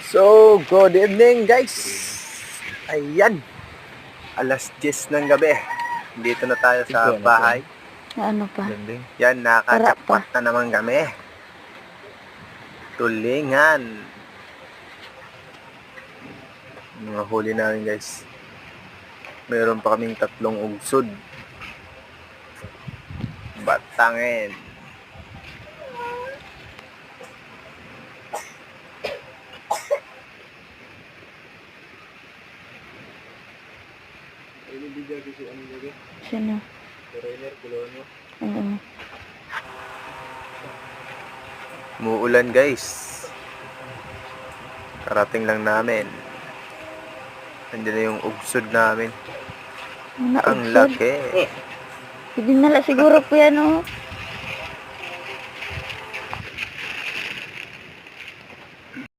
So, good evening guys. Ayan, alas 10 ng gabi. Dito na tayo sa bahay. Ano pa? Yan, nakajackpot na naman kami. Tulingan. Mga huli namin guys. Meron pa kaming 3 ugsod. Batangin. Sino? Oo. Muulan guys. Karating lang namin. Nandiyan na yung ugsod namin. Ano, Ang ugsod? laki. Hindi nala siguro po yan, oh.